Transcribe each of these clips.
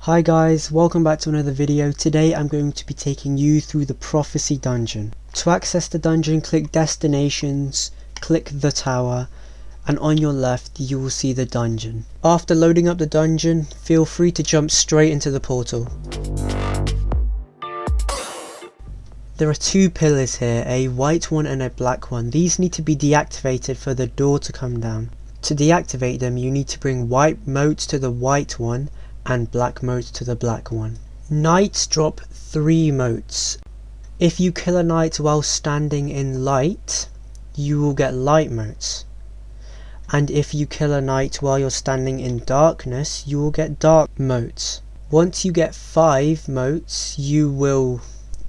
Hi guys, welcome back to another video. Today I'm going to be taking you through the Prophecy Dungeon. To access the dungeon, click Destinations, click the tower, and on your left you will see the dungeon. After loading up the dungeon, feel free to jump straight into the portal. There are two pillars here, a white one and a black one. These need to be deactivated for the door to come down. To deactivate them, you need to bring white motes to the white one and black motes to the black one. Knights drop 3 motes. If you kill a knight while standing in light, you will get light motes. And if you kill a knight while you're standing in darkness, you will get dark motes. Once you get 5 motes, you will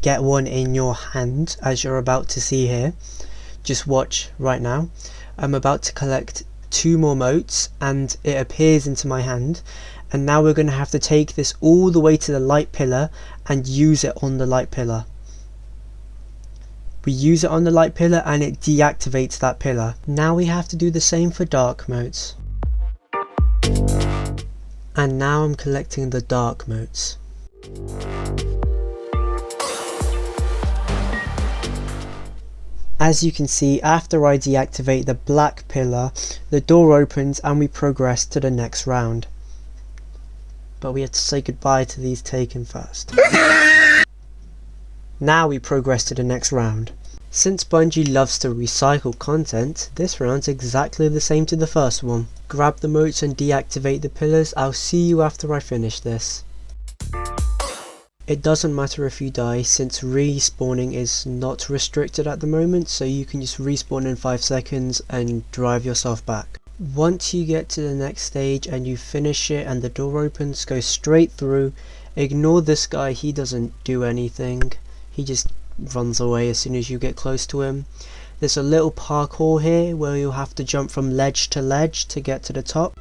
get one in your hand, as you're about to see here. Just watch right now. I'm about to collect 2 more motes and it appears into my hand, and now we're going to have to take this all the way to the light pillar and use it on the light pillar. We use it on the light pillar and it deactivates that pillar. Now we have to do the same for dark motes. And now I'm collecting the dark motes. As you can see, after I deactivate the black pillar, the door opens and we progress to the next round. But we have to say goodbye to these taken first. Now we progress to the next round. Since Bungie loves to recycle content, this round's exactly the same to the first one. Grab the motes and deactivate the pillars. I'll see you after I finish this. It doesn't matter if you die, since respawning is not restricted at the moment, so you can just respawn in 5 seconds and drive yourself back. Once you get to the next stage and you finish it and the door opens, go straight through. Ignore this guy, he doesn't do anything. He just runs away as soon as you get close to him. There's a little parkour here where you'll have to jump from ledge to ledge to get to the top.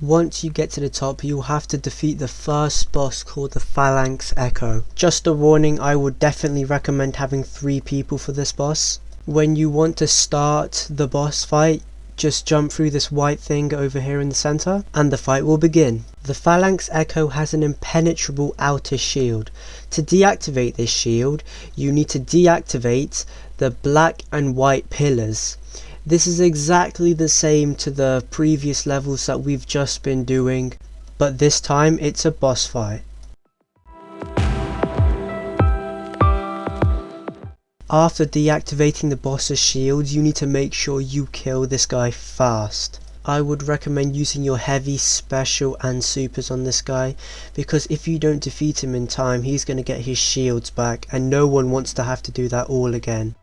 Once you get to the top, you'll have to defeat the first boss called the Phalanx Echo. Just a warning, I would definitely recommend having 3 people for this boss. When you want to start the boss fight, just jump through this white thing over here in the center and the fight will begin. The Phalanx Echo has an impenetrable outer shield. To deactivate this shield, you need to deactivate the black and white pillars. This is exactly the same to the previous levels that we've just been doing, but this time it's a boss fight. After deactivating the boss's shields, you need to make sure you kill this guy fast. I would recommend using your heavy, special and supers on this guy, because if you don't defeat him in time, he's going to get his shields back and no one wants to have to do that all again.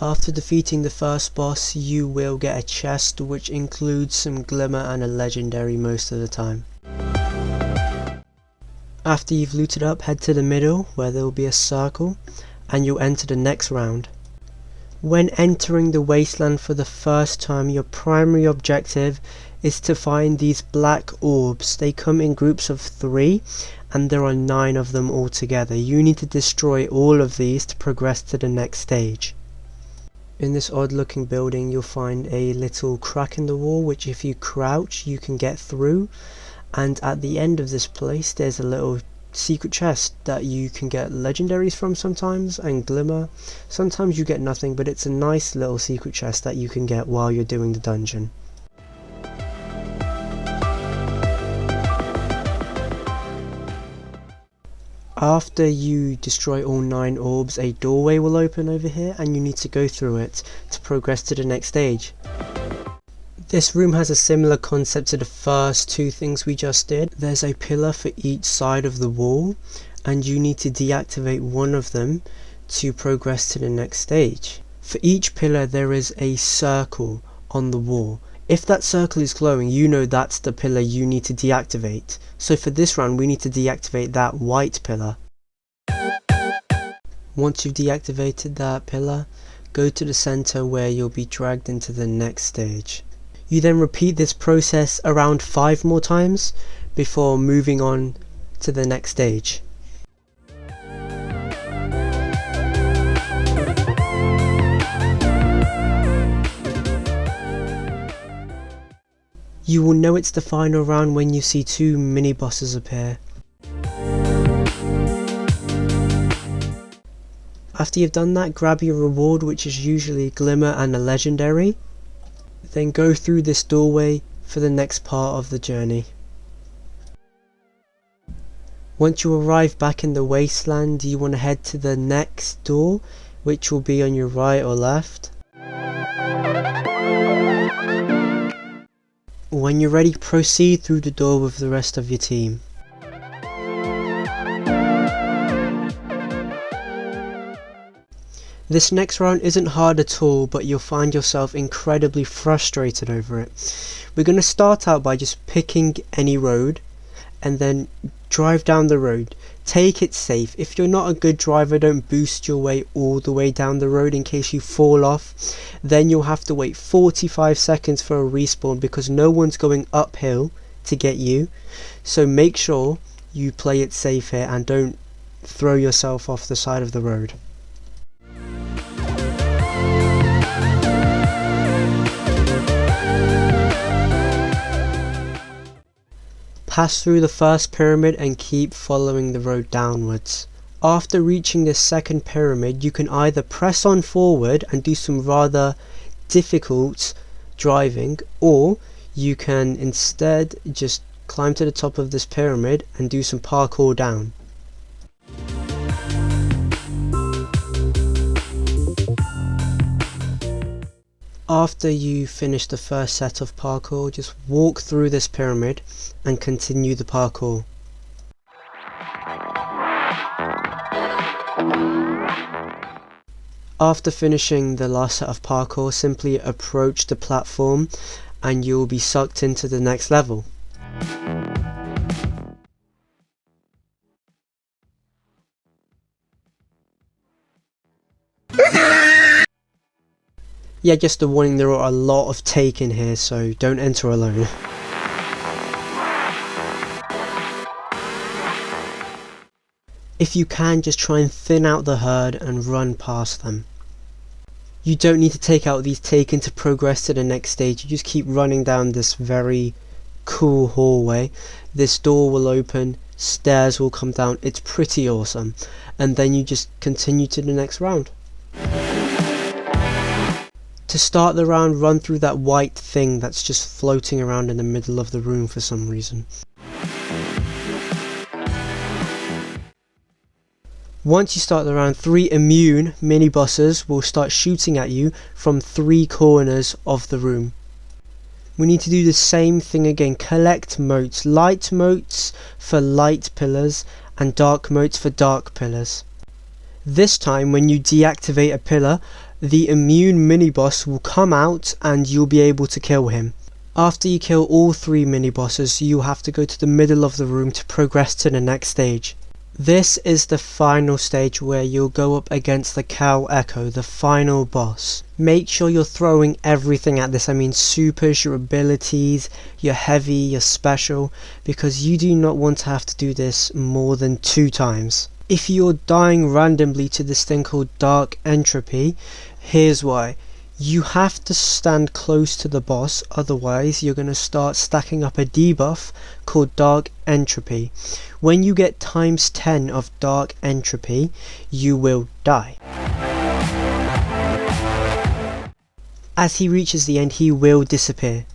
After defeating the first boss, you will get a chest which includes some glimmer and a legendary most of the time. After you've looted up, head to the middle where there will be a circle and you'll enter the next round. When entering the Wasteland for the first time, your primary objective is to find these black orbs. They come in groups of 3 and there are 9 of them altogether. You need to destroy all of these to progress to the next stage. In this odd looking building you'll find a little crack in the wall which if you crouch you can get through, and at the end of this place there's a little secret chest that you can get legendaries from sometimes and glimmer. Sometimes you get nothing, but it's a nice little secret chest that you can get while you're doing the dungeon. After you destroy all 9 orbs, a doorway will open over here and you need to go through it to progress to the next stage. This room has a similar concept to the first 2 things we just did. There's a pillar for each side of the wall and you need to deactivate one of them to progress to the next stage. For each pillar there is a circle on the wall. If that circle is glowing, you know that's the pillar you need to deactivate. So for this round we need to deactivate that white pillar. Once you've deactivated that pillar, go to the center where you'll be dragged into the next stage. You then repeat this process around 5 more times before moving on to the next stage. You will know it's the final round when you see 2 mini bosses appear. After you've done that, grab your reward, which is usually a glimmer and a legendary. Then go through this doorway for the next part of the journey. Once you arrive back in the Wasteland, you want to head to the next door, which will be on your right or left. When you're ready, proceed through the door with the rest of your team. This next round isn't hard at all, but you'll find yourself incredibly frustrated over it. We're going to start out by just picking any road and then drive down the road. Take it safe. If you're not a good driver, don't boost your way all the way down the road in case you fall off. Then you'll have to wait 45 seconds for a respawn because no one's going uphill to get you. So make sure you play it safe here and don't throw yourself off the side of the road. Pass through the first pyramid and keep following the road downwards. After reaching the second pyramid, you can either press on forward and do some rather difficult driving, or you can instead just climb to the top of this pyramid and do some parkour down. After you finish the first set of parkour, just walk through this pyramid and continue the parkour. After finishing the last set of parkour, simply approach the platform and you will be sucked into the next level. Yeah, just a warning, there are a lot of take in here, so don't enter alone. If you can, just try and thin out the herd and run past them. You don't need to take out these taken to progress to the next stage, you just keep running down this very cool hallway. This door will open, stairs will come down, it's pretty awesome. And then you just continue to the next round. To start the round, run through that white thing that's just floating around in the middle of the room for some reason. Once you start the round, 3 immune mini bosses will start shooting at you from 3 corners of the room. We need to do the same thing again. Collect motes, light motes for light pillars and dark motes for dark pillars. This time when you deactivate a pillar, the immune mini boss will come out and you'll be able to kill him. After you kill all 3 mini bosses, you have to go to the middle of the room to progress to the next stage. This is the final stage where you'll go up against the Phalanx Echo, the final boss. Make sure you're throwing everything at this, I mean supers, your abilities, your heavy, your special, because you do not want to have to do this more than 2 times. If you're dying randomly to this thing called Dark Entropy, here's why. You have to stand close to the boss, otherwise you're going to start stacking up a debuff called Dark Entropy. When you get times 10 of Dark Entropy, you will die. As he reaches the end, he will disappear.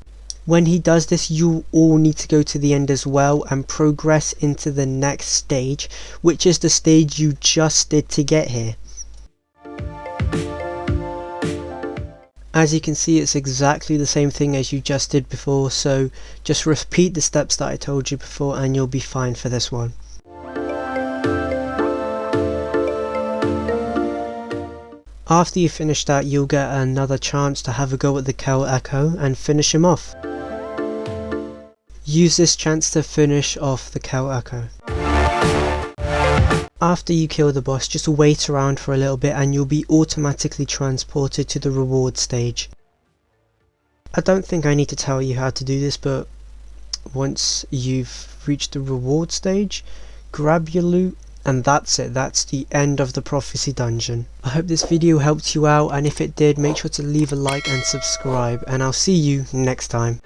When he does this, you all need to go to the end as well and progress into the next stage, which is the stage you just did to get here. As you can see, it's exactly the same thing as you just did before, so just repeat the steps that I told you before and you'll be fine for this one. After you finish that, you'll get another chance to have a go at the Phalanx Echo and finish him off. Use this chance to finish off the Phalanx Echo. After you kill the boss, just wait around for a little bit and you'll be automatically transported to the reward stage. I don't think I need to tell you how to do this, but once you've reached the reward stage, grab your loot and that's it. That's the end of the prophecy dungeon. I hope this video helped you out, and if it did, make sure to leave a like and subscribe, and I'll see you next time.